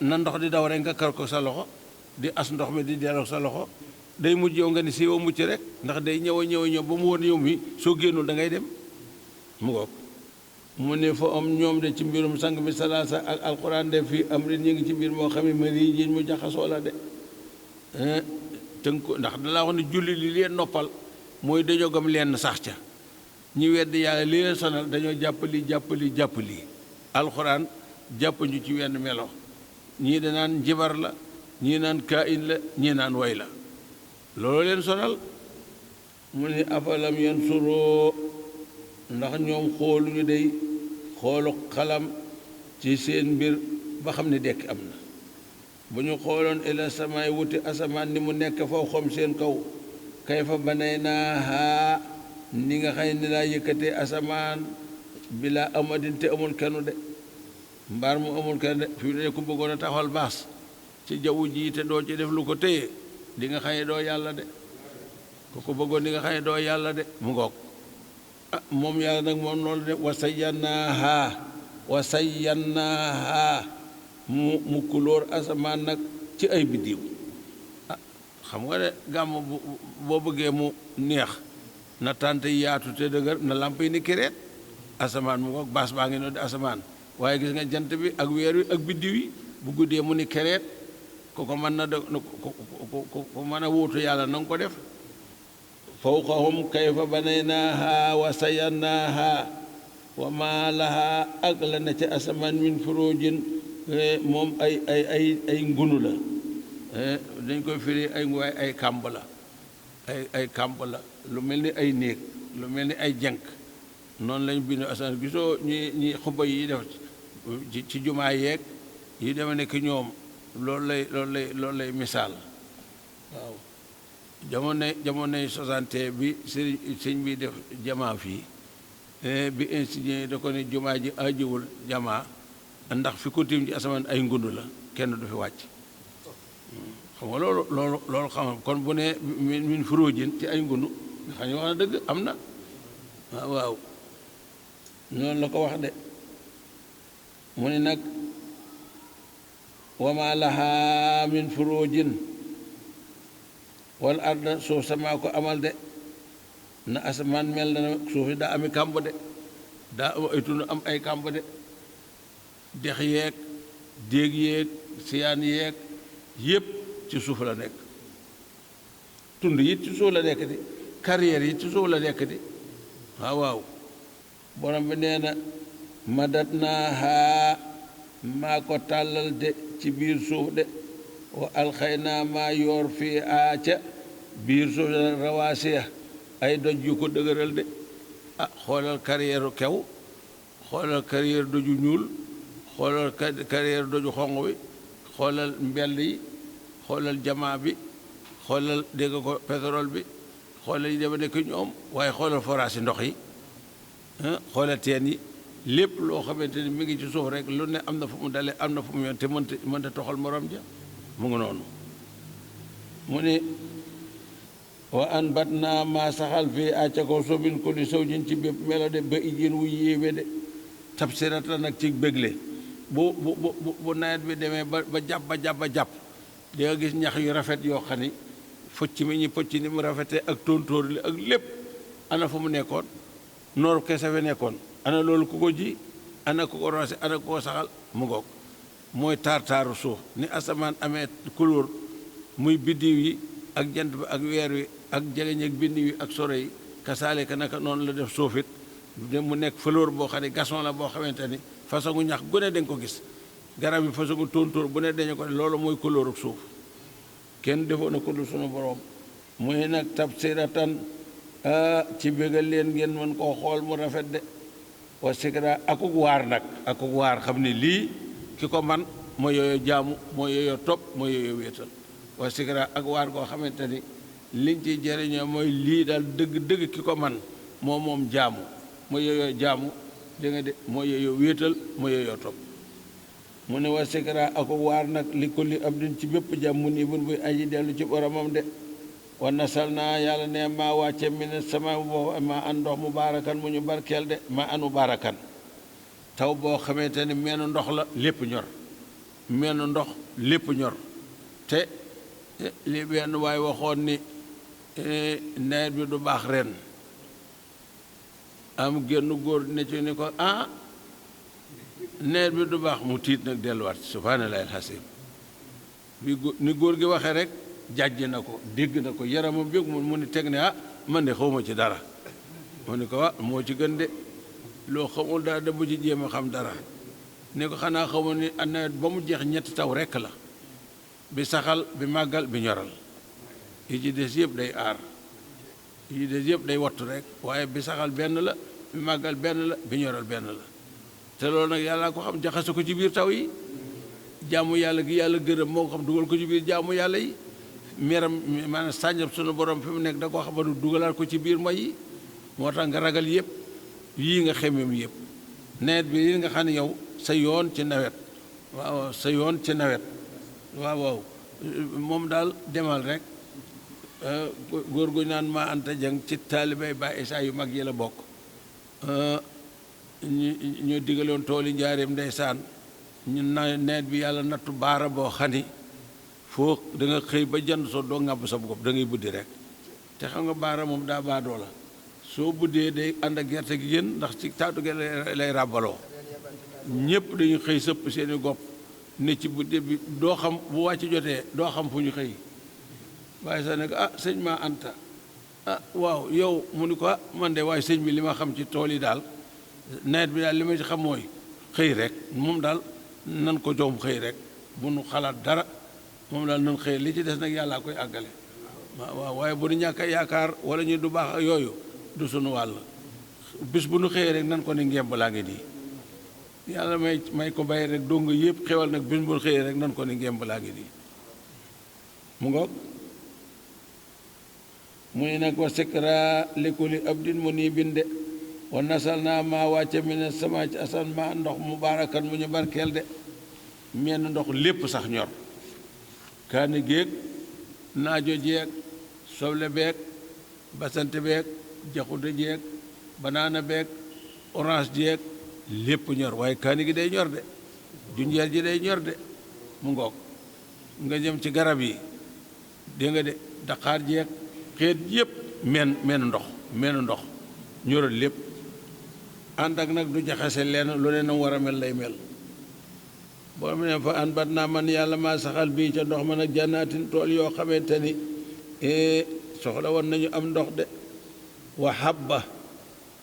na ndox di daw rek nga kar ko sa loxo di as ndox mi di delloo sa loxo day mujj yow nga ni siiwa mucc rek ndax day ñëw ba mu woon yow mi soo génnul da ngay dem mu ngoog mu ne fa am ñoom de ci mbirum sang bi salaasa ak alxuraan de fii am rin ñu ngi ci mbir moo xam ne ma rii jiñ mu jaxasoo la de tënk ndax dalaa wax ne julli li leen noppal mooy dañoo gëm lenn sax ca ñi weddi yàlla li leen sonal dañoo jàpp lii alxuraan jàpp ñu ci wenn melo ñii danaan njibar la ñii naan kaain la ñii naan way la loolu leen sonal mu ne afalam yansuroo ndax ñoom xooluñu day xoolu xalam ci seen mbir ba xam ne dekk am na bu ñu xooloon ila samaay wuti asamaan ni mu nekk faw xom seen kaw kay fa banay naaha ni nga xëy ni laa yëkkatee asamaan bi laa amadin te amul kenn de mbaar mu amul kenn de fi mu ne ku bëggoon a taxawal baas ci jaww ji te doo ci def lu ko téye di nga xëy doo yàlla de ku ko bëggoon di nga xëy doo yàlla de mu ngoog moom yàlla nag moom loolu de wasayyannaaha mu kulóor asamaan nag ci ay biddiw xam nga de gàmm boo bëggee mu neex na tànt yaatu te dëgër na lamp yi ni kireet asamaan mu ngoog baas baa ngi noonu di asamaan waaye gis nga jant bi ak weer wi ak biddiw yi bu guddee mu ni kereet ku ko mën na ku mën a wuutu yàlla na nga ko def fawqahum kayfa banaynaaha wa sayyannaaha wa maa laha ak la na ca asamaan min furuujin moom ay ngunu la dañ koy firi ay kàmb la ay kàmb la lu mel ni ay néeg lu mel ni ay jànk noonu lañ bind asamaan gisoo ñi xuba yi def ci jumaa yeeg yi dema nekk ñoom loolu lay misaal waaw jamonoy 60 bi sëñ bi def jamaa fii bi insigné da ko ne jumaa ji ajiwul jamaa ndax fi ko tiim ci asamaan ay ngund la kenn du fi wàcc xam nga loolu xam kon bu ne min furóojin ci ay ngund nga xam ne wax na dëgg am na waaw noonu la ko wax de mu ne nag wa maa lahaa min furuujin wal arda suuf samaa ko amal de na asamaan mel na suuf yi daa ami kàmb de daa am ay tund am ay kàmb de dex yeeg déeg yeeg siyaan yeeg yépp ci suuf la nekk tund yi ci suuf la nekk di carrière yi ci suuf la nekk di waaw borom bi nee na madat naaha maa ko tàllal de ci biir suuf de wa alxaynaa maa yoor fii ca biir suuf de rawaasiya ay doj yu ko dëgëral de xoolal carrière kew xoolal carrière doju ñuul xoolal carrière doju xonq bi xoolal mbell yi xoolal jamaa bi xoolal dégg ko pétrole bi xoolal yi dama nekk ñoom waaye xoolal forage yi ndox yi xoolal teen yi lépp loo xamante ni mi ngi ci suuf rek lu ne am na fu mu dalee am na fu mu yoon te mënta toxal morom ja mu ngi noonu mu ne wa an bat naa maa saxal fii acca ko sobin ko di sow jin ci bépp melo de ba ijin wu yéeme de tabsirata nag ci bégle bu nawet bi demee ba jàpp di nga gis ñax yu rafet yoo xam ni focc mi ñi pocc ni mu rafetee ak tóontóor li ak lépp ana fu mu nekkoon nooru kese fe nekkoon ana loolu ku ko ji ana ku ko roose ana ku ko saxal mu ngoog mooy taar-taaru suuf ni asamaan amee couleur muy biddiw yi ak jant bi ak weer wi ak jegeñ ak biddiw yi ak sore yi kasaale ka naka noonu la def suufit mu nekk fleur boo xam ne gason la boo xamante ni façon ñax gu ne dañ ko gis garab yi façon tóontóor bu ne dañu ko loolu mooy couleur ak suuf kenn defoon na ko du sunu borom muy nag tabsiratan ci bégal leen ngeen mën koo xool mu rafet de wa sikra akuk waar nag akuk waar xam ne lii ki ko man moo yooyo jaamu moo yooyo topp moo yooyo wéetal wa sikra ak waar koo xamante ni liñ ci jëriñoo mooy lii daal dëgg ki ko man moom jaamu moo yooyo jaamu dégg nga de moo yooyo wéetal moo yooyo topp mu ne wa sikra akuk waar nag li kulli abdin ci bépp jàmm mu nii bun buy aji dellu ci boromam de wa nasal naa yàlla ne maa wàcce mi ne sama boo maa an ndox mu baarakan mu ñu barkeel de maa anu baarakan taw boo xamante ni meenu ndox la lépp ñor meenu ndox lépp ñor te li benn waaye waxoon ni nawet bi du baax ren am génn góor ne ci ni ko nawet bi du baax mu tiit nag delluwaat subhaanallahi alxasim bi ni góor gi waxee rek jàjj na ko dégg na ko yaramam jóg mu ni teg ne man de xawma ci dara mu ni ko moo ci gën de loo xamul dara da bu ci jéem a xam dara ne ko xanaa xawma ni nawet ba mu jeex ñetti taw rekk la bi saxal bi màggal bi ñoral yi ci des yëpp day aar yi ci des yëpp day wattu rek waaye bi saxal benn la bi màggal benn la bi ñoral benn la te loolu nag yàlla ko xam jaxase ko ci biir taw yi jaamu yàlla gi yàlla gërëm moo ko xam dugal ko ci biir jaamu yàlla yi meram maanaam sànjab sunu borom fi mu nekk da koo xam ne dugalaat ko ci biir moy yi moo tax nga ragal yëpp yii nga xemem yëpp nawet bi yi nga xam ne yow sa yoon ci nawet waaw sa yoon ci nawet waaw moom daal demal rek góor gu naan maa anta jang ci taalibay ba isaa yu mag yi la bokk ñu digaloon tool yi njaareem ndeysaan ñu nawet bi yàlla nattu baara boo xani foo da nga xëy ba jant soo doo ŋàbb sa bopp da ngay buddi rek te xam nga baara moom daa baadoo la soo buddee day ànd ak gerte gi yéen ndax ci taatu gi lay ràbbaloo ñëpp dañu xëy sëpp seeni gopp ne ci budde bi doo xam bu wàcc jotee doo xam fu ñu xëy waaye sax ne ko sëñ maa anta waaw yow mu ni ko man de waaye sëñ bi li ma xam ci tool yi daal nawet bi daal li ma ci xam mooy xëy rek moom daal nan ko joom xëy rek bu nu xalaat dara moom daal nan xëy li ci des nag yàllaa koy àggale waaw waaye bu nu ñàkk a yaakaar wala ñu du baax ak yooyu du sunu wàll bis bu nu xëyee rek nan ko ni ngemb laa ngi nii yàlla may ko bàyyi rek dong yëpp xewal nag bis bu nu xëyee rek nan ko ni ngemb laa ngi nii mu ngoog muy nag wa sikra likuli abdin mu nii binde wa nasal naa maa wàcce mi ne sama ci asan ma ndox mu baarakan mu ñu barkeel de menn ndox lépp sax ñor kaani géeg naajo jeeg soble beeg basante beeg jaxute jeeg banaana beeg orange jeeg lépp ñor waaye kaani gi day ñor de junjeer ji day ñor de mu ngoog nga jëm ci garab yi dégg nga de daqaar jeeg xeet yëpp menn ndox ñoral lépp ànd ak nag du jaxase leen lu ne nam war a mel lay mel boo mu ne fa an bat naa man yàlla maa saxal bii ca ndox ma nag jannaatin tool yoo xamante ni soxla woon nañu am ndox de wa habba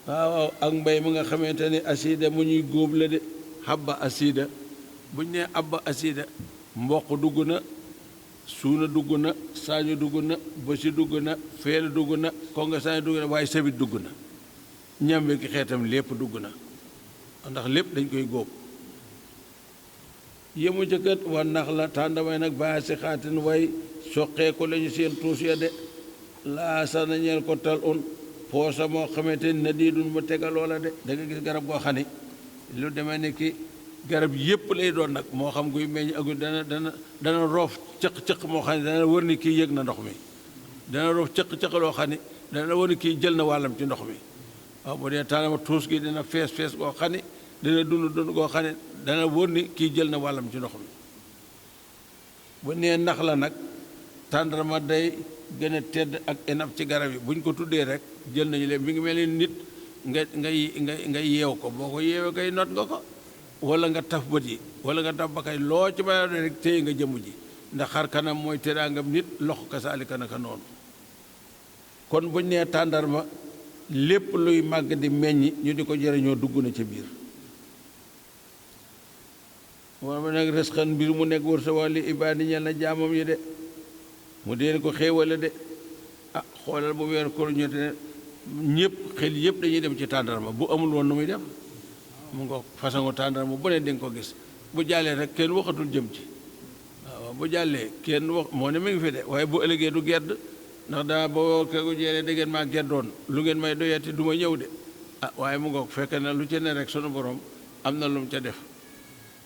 waaw ak mbay mi nga xamante ni asida mu ñuy góob la de habba asida buñ ne abba asida mboq dugg na suuna dugg na saañu dugg na bësi dugg na feel dugg na konga saañu dugg na waaye sabit dugg na ñambe ki xeetam lépp dugg na ndax lépp dañ koy góob yemu ca kët wa nax la tàndamay nag baa si xaatin way soqeeku lañu seen tuus ya de laa sa na ñeel ko tal un poosa moo xamante ni na diidun mu tegaloo la de da nga gis garab goo xam ne lu demee ni ki garab yépp lay doon nag moo xam guy meññ ak dana roof cëq-cëq moo xam ne dana wër ni kii yëg na ndox mi dana roof cëq-cëq loo xam ne dana wër ni kii jël na wàllam ci ndox mi waaw bu dee tànnama tuus gi dina fees goo xam ne dina dund goo xam ne dana wër ni kii jël na wàllam ci ndox mi bu nee nax la nag tàndarma day gën a tedd ak enaf ci garab yi bu ñu ko tuddee rek jël nañu leen mi ngi mel ni nit nga yeew ko boo ko yeewee kay not nga ko wala nga taf bët yi wala nga taf bakay loo ci ba rek téye nga jëmm ji ndax xar kanam mooy teraangam nit loxo kasaalika naka noonu kon buñ nee tàndarma lépp luy màgg di meññi ñu di ko jëriñoo dugg na ci biir moom nag resxan mbir mu nekk wër sa wàlli ibaadi ñel na jaamam yi de mu deen ko xéewale de ah xoolal bu weer koor ñote ne ñëpp xel yëpp dañuy dem ci tàndarma bu amul woon nu muy def mu nga façon tàndarma bu ne di nga ko gis bu jàllee rek kenn waxatul jëm ci waaw bu jàllee kenn wax moo ne mi ngi fi de waaye bu ëllëgee du gedd ndax daa boo kegu jeelee da ngeen maa geddoon lu ngeen may doyati du ma ñëw de ah waaye mu nga fekk na lu ca ne rek sunu borom am na lu mu ca def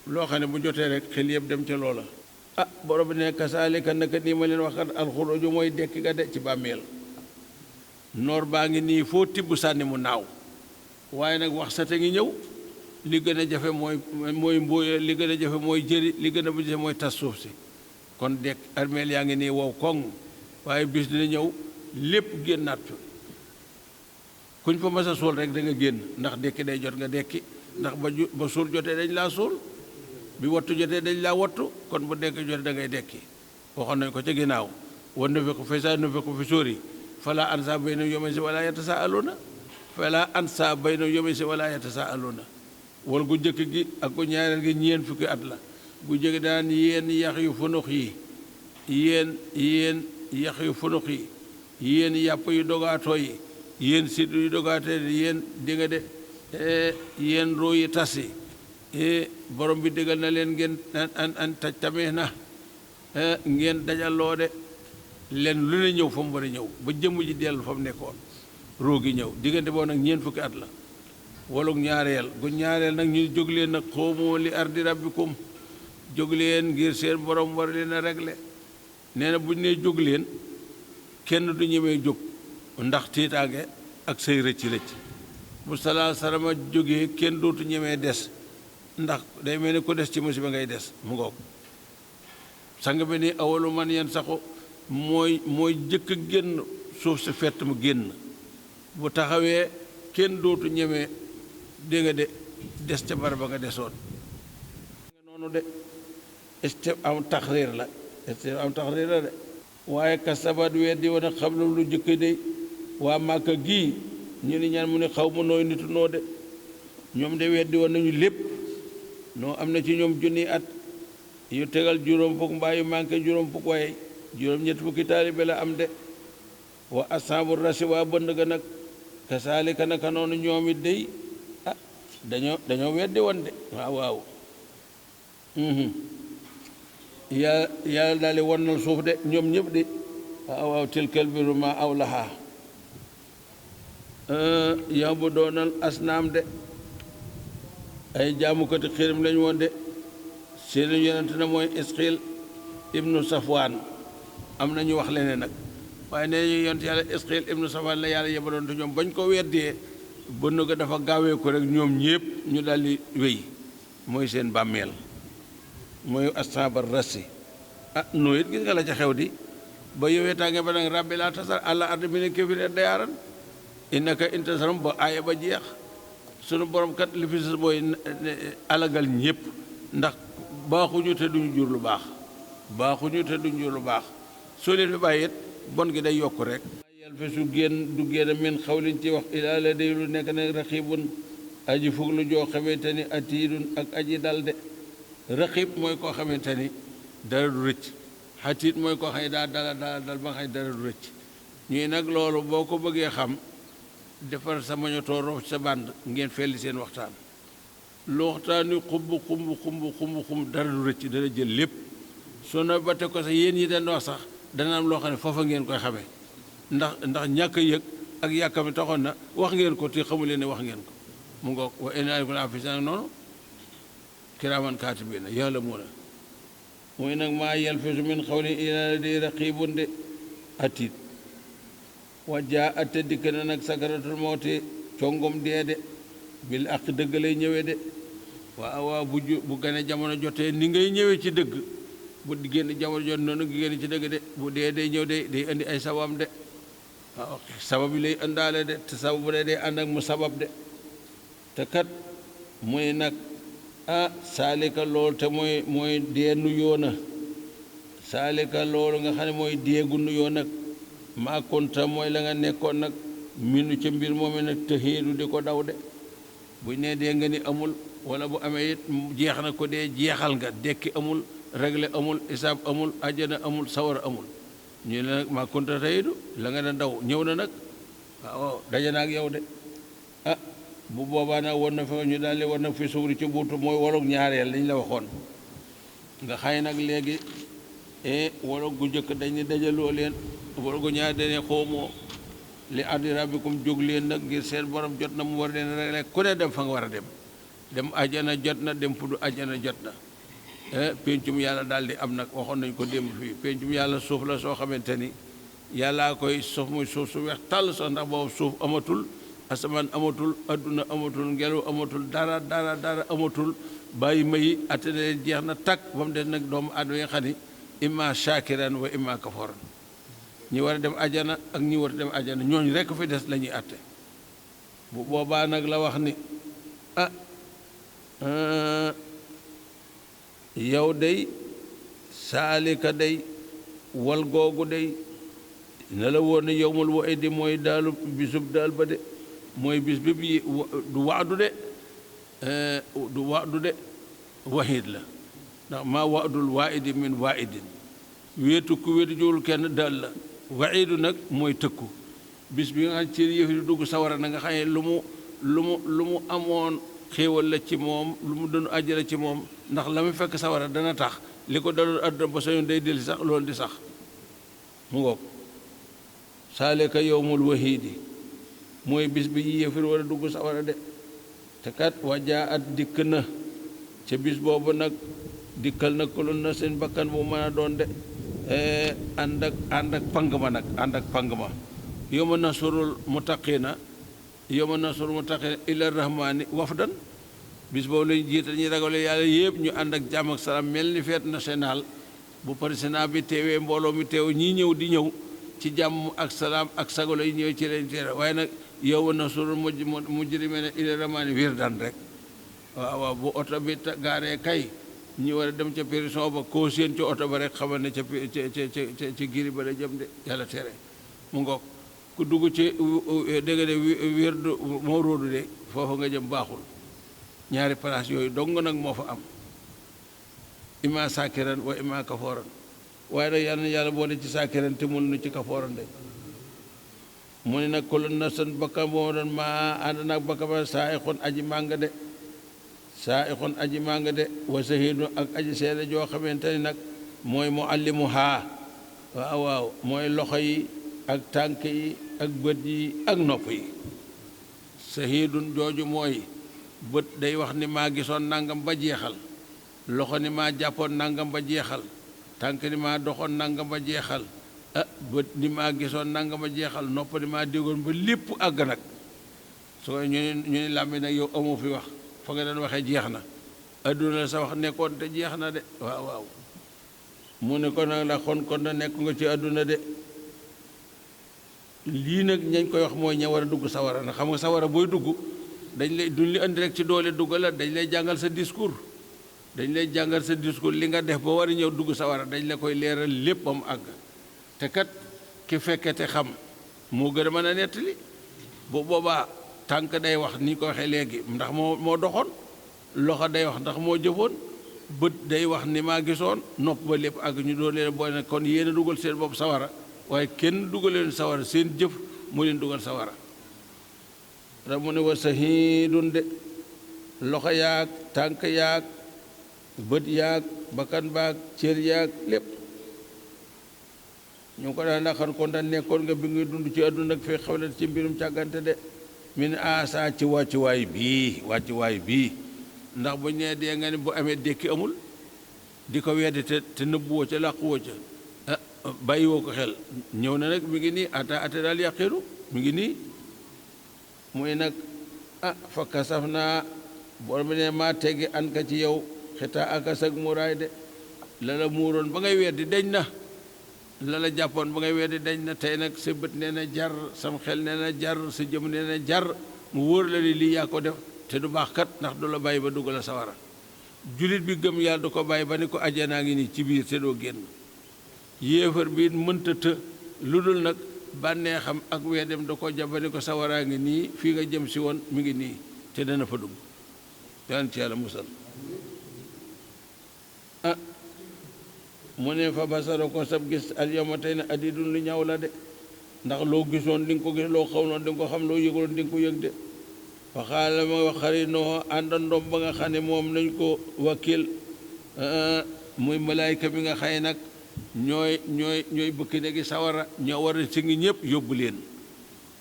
loo xam ne bu jotee rek xel yëpp dem ca loola ah borom bi ne kasaalika naka nii ma leen waxat alxuruju mooy dekki ga de ci bàmmeel noor baa ngi nii foo tibb sànni mu naaw waaye nag wax sate ngi ñëw li gën a jafe mooy mbóoy li gën a jafe mooy jëri li gën a jafe mooy tas suuf si kon dekk armeel yaa ngi nii wow koŋ waaye bis dina ñëw lépp génnaat kuñ fa mas a suul rek da nga génn ndax dekki day jot nga dekki ndax ba suul jotee dañ laa suul bi wattu jotee dañ laa wattu kon bu dekk jotee da ngay dekki waxoon nañ ko ca ginnaaw wan na fekk fa saa na fekk fi sóori fala ansa bayna yawmin si wala yatasaaluna fala ansa bayna yawmin si wala yatasaaluna wal gu njëkk gi ak gu ñaareel gi ñeen fukki at la gu njëkk daan yéen yax yu funux yi yéen yax yu funux yi yéen yàpp yu dogaatoo yi yéen sid yu dogaatoo yi yéen di nga de yéen ruu yi tas yi borom bi déggal na leen ngeen an taj tamee na ngeen dajaloo de leen lu ne ñëw fa mu war a ñëw ba jëmm ji dellu fa mu nekkoon ruu gi ñëw diggante boo nag ñeen fukki at la walug ñaareel gu ñaareel nag ñu jóg leen nag xoomoo li ardi rabbikum jóg leen ngir seen borom war leen a réglé nee na bu ñu nee jóg leen kenn du ñemee jóg ndax tiitaange ak say rëcc bu salaa salama jógee kenn dootu ñemee des ndax day mel ni ko des ci musiba ngay des mu ngoog sang bi ni awalu man yan saxu mooy jëkk génn suuf si fett mu génn bu taxawee kenn dootu ñemee dégg nga de des ca barab ba nga desoon nga noonu de est am taxriir la de waaye kasabat weddi woon a xam lu jëkk de waa Màkka gii ñu ni ñaan mu ne xaw ma nooy nitu noo de ñoom de weddi woon nañu lépp noo am na ci ñoom junni at yu tegal juróom fukk mbaa yu manqué juróom fukk waaye juróom ñett fukki taalibe la am de wa asaabu rasi waa bënd ga nag kasaalika naka noonu ñoom it day ah dañoo weddi woon de waaw yàlla daal di wonnal suuf de ñoom ñëpp de waaw tilkal biru ma aw lahaa yow bu doonal asnaam de ay jaamukati xirim lañu woon de seen yonent na mooy Isxiil ibnu Safwaan am na ñu wax leneen nag waaye nee ñu yonent yàlla Isxiil ibnu Safwaan la yàlla yebaloon te ñoom bañ ko weddee bënn ga dafa gaawee ko rek ñoom ñëpp ñu daldi wéy mooy seen bàmmeel mooy asaabar rasi ah noo it gis nga la ca xew di ba yowee tànge ba nag rabbi laa tasar àlla ardi mi ne kéfir dayaaran innaka intasaram ba aaya ba jeex sunu borom kat li fi sa mooy alagal ñëpp ndax baaxuñu te duñu jur lu baax soo leen fi bàyyi it bon gi day yokk rek yal fi su génn du génn min xawlin ci wax ilaa la day lu nekk nag raqibun aji fug lu joo xamante ni atiidun ak aji dalde raqib mooy koo xamante ni dara du rëcc xatiit mooy koo xam ne daa dal ba nga xam ne dara du rëcc ñuy nag loolu boo ko bëggee xam defar sa mañotoo roof sa bànd ngeen felli seen waxtaan lu waxtaan wi xumb dara du rëcc dara jël lépp soo na ba te ko sax yéen ñi dañ wax sax dana am loo xam ne foofa ngeen koy xamee ndax ñàkk a yëg ak yàkkami taxoon na wax ngeen ko te xamu leen ne wax ngeen ko mu ngoog wa inna alaykum haafizin noonu kiraaman kaatibiina ya'lamuuna mooy nag maa yalfizu min qawlin illaa ladayhi raqiibun de atiid wa jaa'at te dikk na nag sakaratul mawti congom dee de bil aq dëgg lay ñëwee de waaw bu gane jamono jotee ni ngay ñëwee ci dëgg bu génn jamono jot noonu gi génn ci dëgg de bu dee day ñëw day indi ay sababam de waaw sabab yi lay indaale de te sabab bu dee day ànd ak mu sabab de te kat muy nag saalika loolu te mooy dee nuyoo na saalika loolu nga xam ne mooy deegu nuyoo nag maa konta mooy la nga nekkoon nag minu ca mbir moom nag tëxiidu di ko daw de buñ ne dee nga ni amul wala bu amee it jeex na ko dee jeexal nga dekki amul réglé amul isaab amul ajjana amul sawar amul ñu ne nag maa konta tëxiidu la nga ne daw ñëw na nag waaw daje na ak yow de bu boobaa nag war na fa ñu daal di war na fi suuri ci buutu mooy wolog ñaareel liñ la waxoon nga xay nag léegi wolog gu njëkk dañ ne dajaloo leen wologu ñaar dane xoomoo li ardi rabbikum jóg leen nag ngir seen borom jot na mu war leen rek ku ne dem fa nga war a dem ajana jot na dem fu du ajana jot na pencum yàlla daal di am nag waxoon nañ ko démb fii pencum yàlla suuf la soo xamante ni yàllaa koy suuf muy suuf su weex tàll sax ndax boobu suuf amatul asamaan amatul adduna amatul ngelaw amatul dara amatul bàyyi mayi atte leen jeex na takk ba mu des nag doomu aadama yi nga xam ni imma shakiran wa imma kaforan ñi war a dem ajana ak ñi war a dem ajana ñooñu rekk fi des la ñuy atte bu boobaa nag la wax ni yow day saalika day wal googu day ne la woon ne yowmul wa idi mooy daalu bisub daal ba de mooy bis bi du waadu de waxiid la ndax maa waadul waaidi min waaidin wéetu ku wéetu joowul kenn daal la waxiidu nag mooy tëkku bis bi nga xam ci yëf yi dugg sawara na nga xam ne lu mu amoon xéewal la ci moom lu mu doon àjjana ci moom ndax la mu fekk sawara dana tax li ko daloon àdduna ba sañoon day dellu sax loolu di sax mu ngoog saalika yowmul wahiidi mooy bis bi yéefar war a dugg sawara de te kat wajaa at dikk na ca bis boobu nag dikkal na kullu na seen bakkan bu mën a doon de ànd ak pang ma nag ànd ak pang ma yawma nasurul muttaqina ila rahmani wafdan bis boobu lañ jiital ñi ragale yàlla yëpp ñu ànd ak jàmm ak salaam mel ni fête nationale bu président bi teewee mbooloo mi teew ñii ñëw di ñëw ci jàmm ak salaam ak sagolo yi ñëw ci leen teere waaye nag yawma nasurul mujrimina ila rahmani wirdan rek waaw bu oto bi gaaree kay ñi war a dem ca prison ba koo séen ci oto ba rek xamal ne ca giri ba la jëm de yàlla tere mu ngoog ku dugg ci dégg de wirdu moo róodu de foofu nga jëm baaxul ñaari place yooyu dong nag moo fa am imma saakiran wa imma kafooran waaye nag yàlla na yàlla boole ci saakiran te mun nu ci kafooran de mu ne nag kullu nafsin bakkan boo doon maa ànd nag bakkan ba saa'ixun aji màng de saa'ixun aji màng de wa sahiidun ak aji seede joo xamante ni nag mooy muallimuhaa waaw mooy loxo yi ak tànk yi ak bët yi ak nopp yi sahiidun jooju mooy bët day wax ni maa gisoon nangam ba jeexal loxo ni maa jàppoon nangam ba jeexal tànk ni maa doxoon nangam ba jeexal bët ni maa gisoon nangam ba jeexal nopp ni maa déggoon ba lépp àgg nag soo ñu ni làmbi nag yow amoo fi wax fa nga doon waxee jeex na adduna la sa wax nekkoon te jeex na de waaw mu ne ko nag la kon na nekk nga ci adduna de lii nag ñañ koy wax mooy ña war a dugg sawara nag xam nga sawara booy dugg duñ li andi rek ci doole dugg la dañ lay jàngal sa discours li nga def ba war a ñëw dugg sawara dañ la koy leeral lépp ba mu àgg te kat ki fekke te xam moo gën a mën a nettali bu boobaa tànk day wax ni ko waxee léegi ndax moo doxoon loxo day wax ndax moo jëfoon bët day wax ni maa gisoon nopp ba lépp àgg ñu doon leen boole kon yéen a dugal seen bopp sawara waaye kenn dugal leen sawara seen jëf mu leen dugal sawara da mu ne wa sahiidun de loxo yaag tànk yaag bët yaag bakkan baag cër yaag lépp ñu ko daan naqar kon daan nekkoon nga bi ngay dund ci àdduna ak fee xewle ci mbirum càggante de min asa ci wàccuwaay bii ndax bu ñee dee nga ne bu amee dékki amul di ko weddi te nëbbuwoo ca làquwoo ca bàyyiwoo ko xel ñëw na nag mi ngi nii ata daal yaqiru mi ngi nii muy nag fa kasaf naa borom bi ne maa teggi an ka ci yow xitaa akasag muraay de la la muuroon ba ngay weddi deñ na la la jàppoon ba ngay weddi deñ na tey nag sa bët nee na jar sam xel nee na jar sa jëm nee na jar mu wóor la ni lii yaa ko def te du baax kat ndax du la bàyyi ba dugg la sawara julit bi gëm yàlla du ko bàyyi ba ni ko ajanaa ngi nii ci biir te doo génn yéefar bi mënta të lu dul nag bànnee xam ak weddem da ko jàpp ba ni ko sawaraa ngi nii fii nga jëm si woon mi ngi nii te dana fa dugg yaan ci yàlla musal mu ne fa basara ko sab gis al yawma tey na adidun lu ñaaw la de ndax loo gisoon di nga ko gis loo xaw noon di nga ko xam loo yëguloon di nga ko yëg de fa xaala ma wax xarinoo àndandoom ba nga xam ne moom nañ ko wakkil muy malaayka bi nga xëy nag ñooy bëkki negi sawara ñoo war a si ngi ñëpp yóbbu leen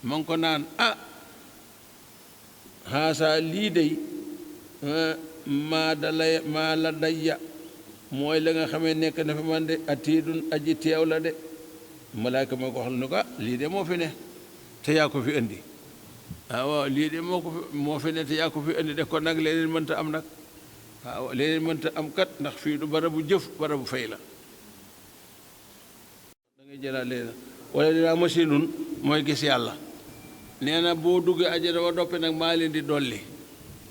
ma ngi ko naan xaasa lii day maa la dayya mooy la nga xamee nekk na fi man de atiidun aji teew la de malaayka moo ko wax ni ko lii de moo fi ne te yaa ko fi indi waaw lii de moo fi ne te yaa ko fi indi de kon nag leneen mënta am nag waaw leneen mënta am kat ndax fii du barabu jëf barabu fay la da ngay jëlaat leneen wala dinaa masinun mooy gis yàlla nee na boo duggee àjjana ba noppi nag maa leen di dolli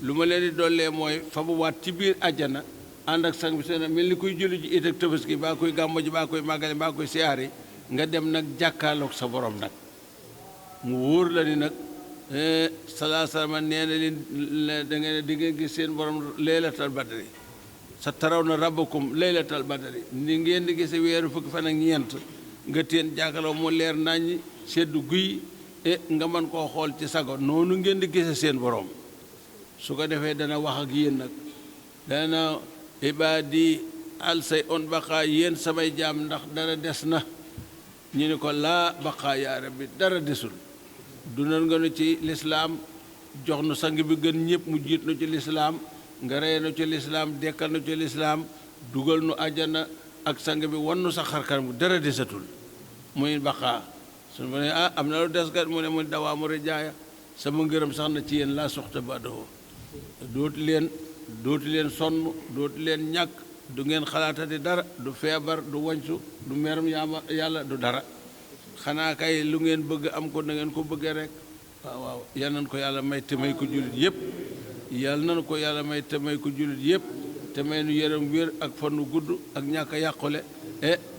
lu ma leen di dollee mooy fa bu waat ci biir àjjana ànd ak sang bi seen mel ni kuy julli ji it ak tabaski baa koy gàmmo ji baa koy màggale baa koy siyaari nga dem nag jàkkaarloog sa borom nag mu wóor la ni nag salaa salama nee na leen da ngeen di ngeen gis seen borom laylatal badri sa taraw na rabbakum laylatal badri ni ngeen di gise weeru fukki fan ak ñeent nga teen jàkkaarloo mu leer naññi seddu guy nga mën koo xool ci sago noonu ngeen di gise seen borom su ko defee dana wax ak yéen nag dana ibaadi alsay on baqaa yéen samay jaam ndax dara des na ñu ni ko laa baqaa yaa rabbi dara desul dundal nga nu ci lislaam jox nu sang bi gën ñëpp mu jiit nu ci lislaam nga rey nu ci lislaam dekkal nu ci lislaam dugal nu àjjana ak sang bi wan nu sa xarkanam dara desatul muy baqaa suñu ma ne am na lu des kat mu ne mu dawaa mu rijaaya sama ngërëm sax na ci yéen laa soxta baadoo dootu leen sonn dootu leen ñàkk du ngeen xalaatati dara du feebar du wañsu du merum yàlla du dara xanaa kay lu ngeen bëgg am ko na ngeen ko bëggee rek waaw yal nañ ko yàlla may te may ko jullit yëpp yal nañ ko yàlla may te may ko jullit yëpp te may nu yërëm wér ak fanu gudd ak ñàkk a yàqule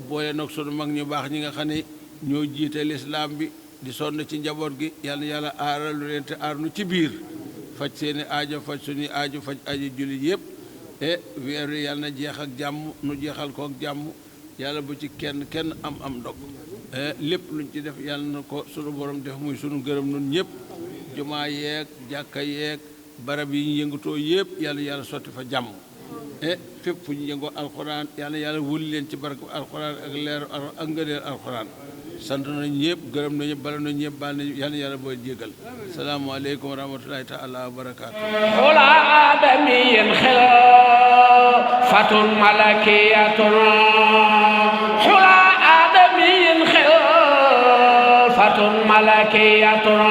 boole nag sunu mag ñu baax ñi nga xam ne ñoo jiite lislaam bi di sonn ci njaboot gi yal na yàlla aaral lu leen te aar nu ci biir faj seeni aajo faj suñuy aajo faj aajo jullit yëpp weer wi yàlla na jeex ak jàmm nu jeexal ko ak jàmm yàlla bu ci kenn am ndog lépp luñ ci def yàlla na ko sunu borom def muy sunu gërëm nun ñëpp jumaa yeeg jàkka yeeg barab yi ñu yëngatoo yëpp yàlla sotti fa jàmm fépp fu ñu yëngoo alxuraan yàlla wuli leen ci barke alxuraan ak leer ak ngëneel alxuraan sant nañ ñëpp gërëm nañu bala nañ ñëpp baal nañu yàlla booy jégal salaamaaleykum wa rahmatullahi taala wa barakaatu xula aadamiyin xilaafatun malakiyatun xula aadamiyin xilaafatun malakiyatun